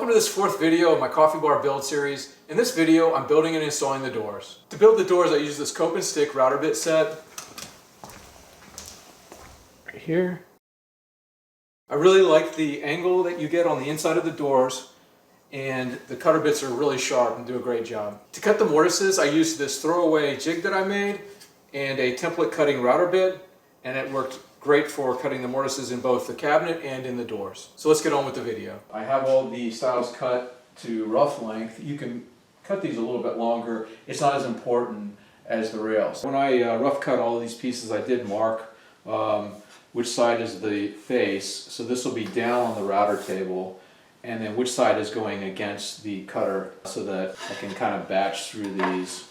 Welcome to this fourth video of my coffee bar build series. In this video, I'm building and installing the doors. To build the doors, I use this Cope and Stick router bit set. Right here. I really like the angle that you get on the inside of the doors, and the cutter bits are really sharp and do a great job. To cut the mortises, I used this throwaway jig that I made and a template cutting router bit, and it worked great for cutting the mortises in both the cabinet and in the doors. So let's get on with the video. I have all the stiles cut to rough length. You can cut these a little bit longer. It's not as important as the rails. When I rough cut all of these pieces, I did mark which side is the face. So this will be down on the router table, and then which side is going against the cutter so that I can kind of batch through these.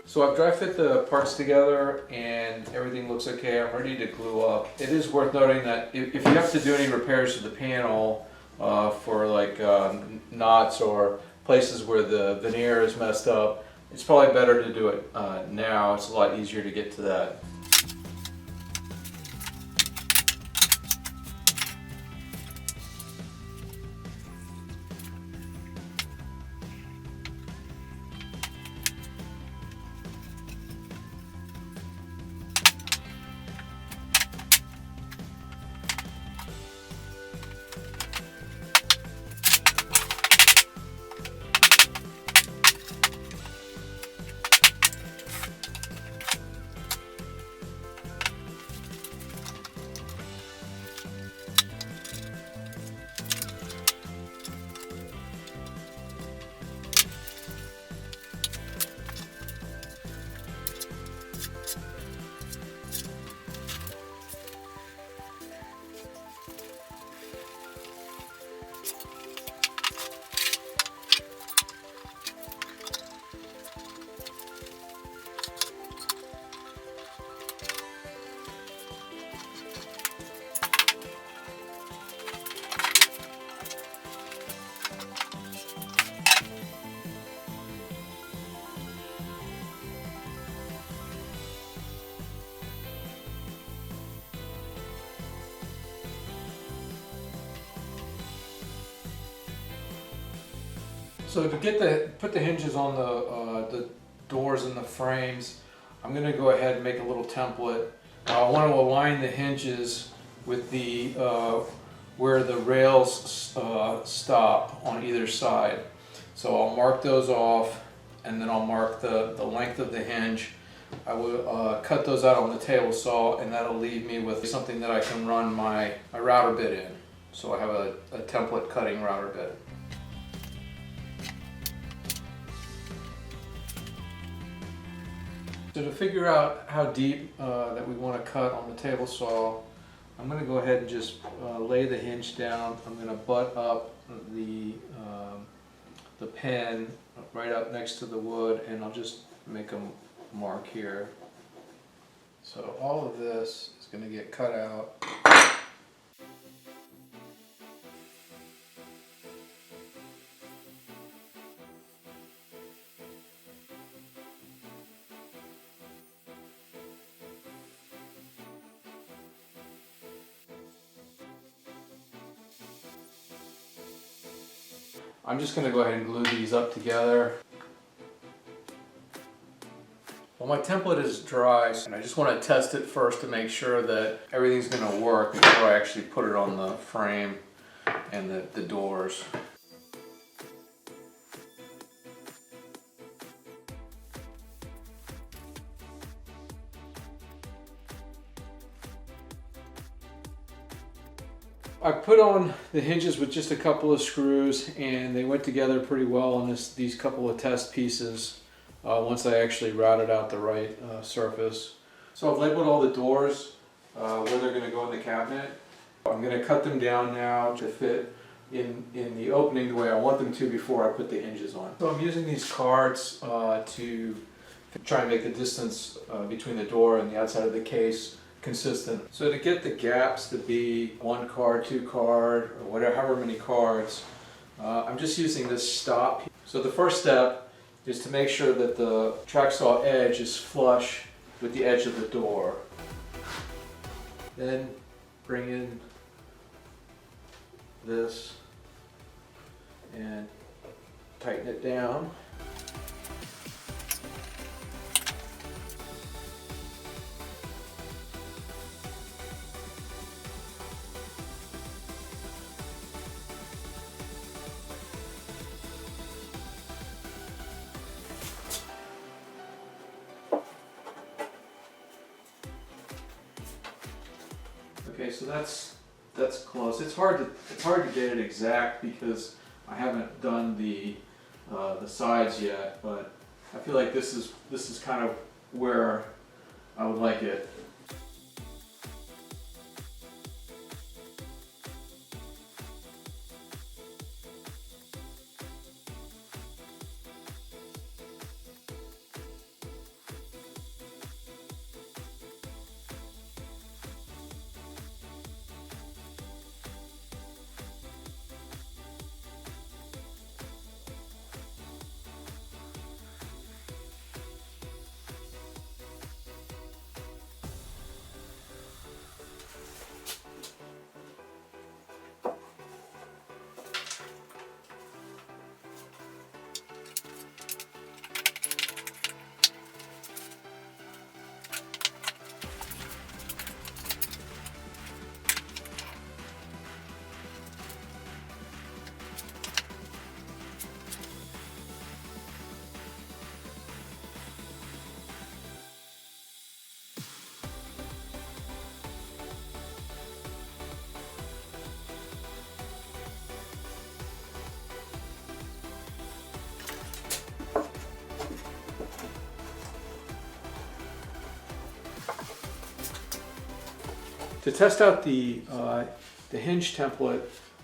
So I've dry fit the parts together and everything looks okay. I'm ready to glue up. It is worth noting that if you have to do any repairs to the panel for like knots or places where the veneer is messed up, it's probably better to do it now. It's a lot easier to get to that. So to put the hinges on the doors and the frames, I'm going to go ahead and make a little template. I want to align the hinges with the where the rails stop on either side. So I'll mark those off, and then I'll mark the length of the hinge. I will cut those out on the table saw, and that'll leave me with something that I can run my router bit in. So I have a template cutting router bit. So to figure out how deep that we want to cut on the table saw, I'm going to go ahead and just lay the hinge down. I'm going to butt up the pen right up next to the wood, and I'll just make a mark here. So all of this is going to get cut out. I'm just going to go ahead and glue these up together. Well, my template is dry, and I just want to test it first to make sure that everything's going to work before I actually put it on the frame and the doors. I I put on the hinges with just a couple of screws, and they went together pretty well on these couple of test pieces once I actually routed out the right surface. So I've labeled all the doors where they're going to go in the cabinet. I'm going to cut them down now to fit in the opening the way I want them to before I put the hinges on. So I'm using these cards to try and make the distance between the door and the outside of the case consistent. So to get the gaps to be 1 card, 2 card, or whatever, however many cards, I'm just using this stop. So the first step is to make sure that the track saw edge is flush with the edge of the door. Then bring in this and tighten it down. Okay, so that's close. It's hard to get it exact because I haven't done the sides yet, but I feel like this is kind of where I would like it. To test out the hinge template,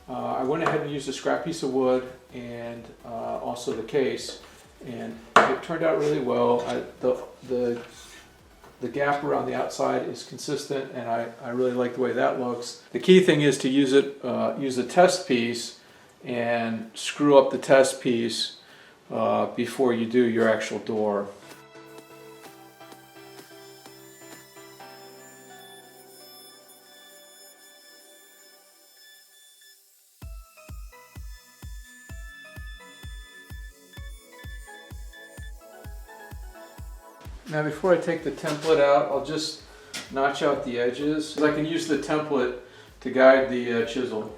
I went ahead and used a scrap piece of wood and also the case, and it turned out really well. The gap around the outside is consistent, and I really like the way that looks. The key thing is to use a test piece and screw up the test piece before you do your actual door. Now before I take the template out, I'll just notch out the edges. I can use the template to guide the chisel.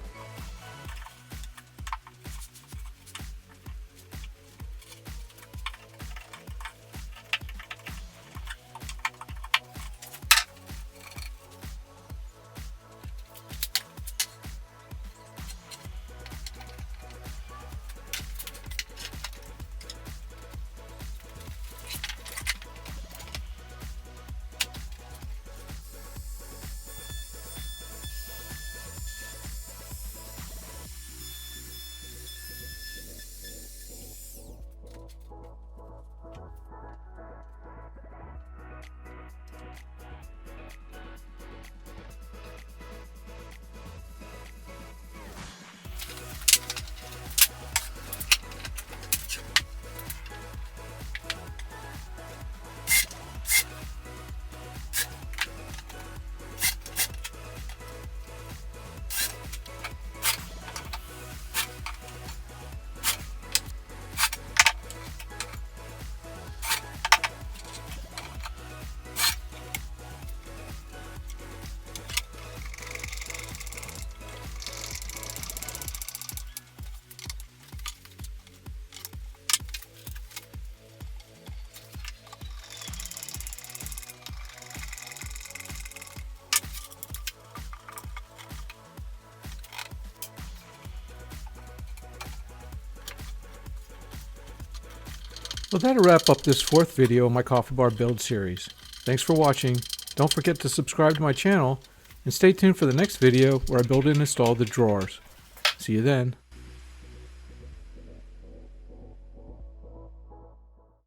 Well, that'll wrap up this 4th video in my coffee bar build series. Thanks for watching. Don't forget to subscribe to my channel and stay tuned for the next video where I build and install the drawers. See you then.